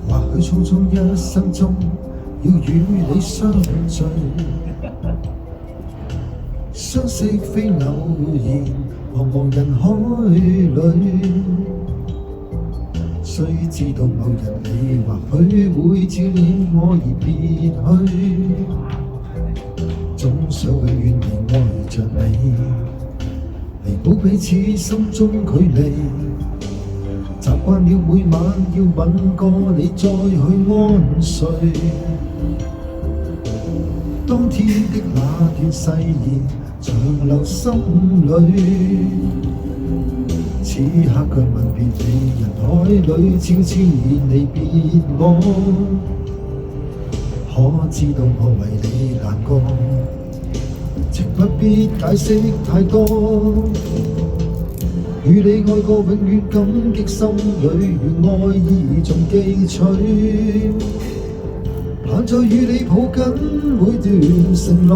或許匆匆一生中，要與你相聚，相識非偶然，茫茫人海裏。雖知道某日你或許會照料我而別去，總想永遠地愛着你，彌補彼此心中距離。習慣了每晚要吻過你再去安睡，當天的那段誓言長留心裏。此刻卻吻別你，人海裏悄悄然離別我。可知道我為你難過，情不必解釋太多。與你愛過永遠感激心裏，願愛意仲記取。盼再與你抱緊每段承諾，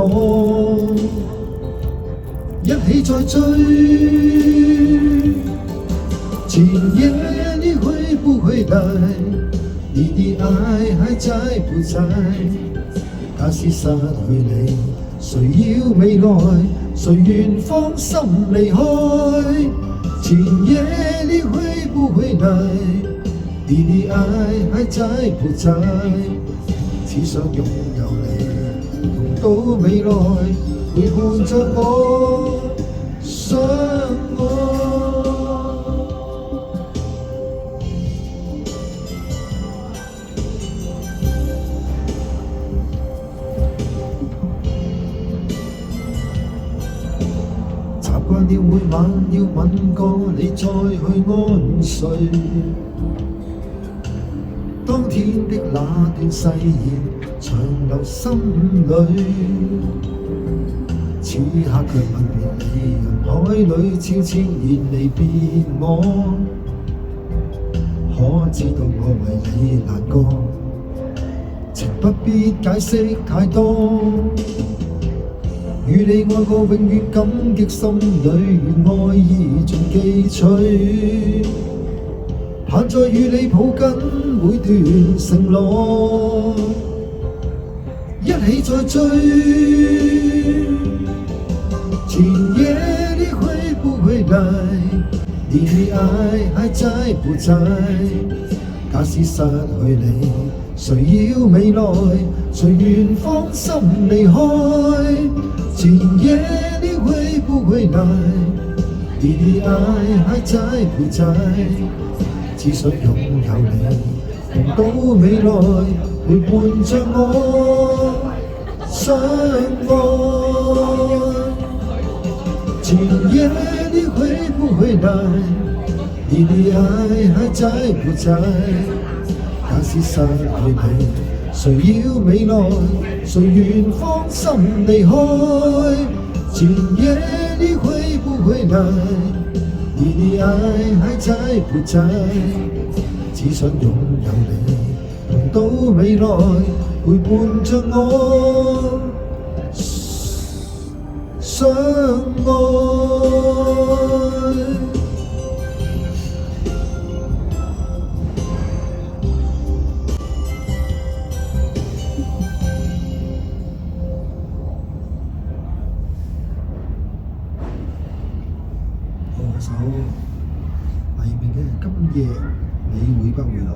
一起再追。今夜你會不會來？你的愛還在不在？假使失去你，誰要未來？誰願放心離開？今夜你會不會來？你的愛還在不在？只想擁有你，同到未來，陪伴着我，相愛。習慣了每晚要吻過你再去安睡，當天的那段誓言長留心裏。此刻卻吻別你，人海裏悄悄然離別我。可知道我為你難過，情不必解釋太多。與你愛過永遠感激心裏，願愛意仲記取。盼再與你抱緊每段承諾，一起再追。今夜你會不會來？你的愛還在不在？假使失去你，誰要未來？誰願放心離開？今夜你會不會來？你的愛還在不在？只想擁有你，同到未來，陪伴着我，相愛。今夜你會不會來？你的愛還在不在？假使失去你，誰要未來？誰願放心離開？今夜你會不會來？你的愛還在不在？只想擁有你，同到未來，陪伴着我，相愛。首黎明嘅《今夜你會不會來》。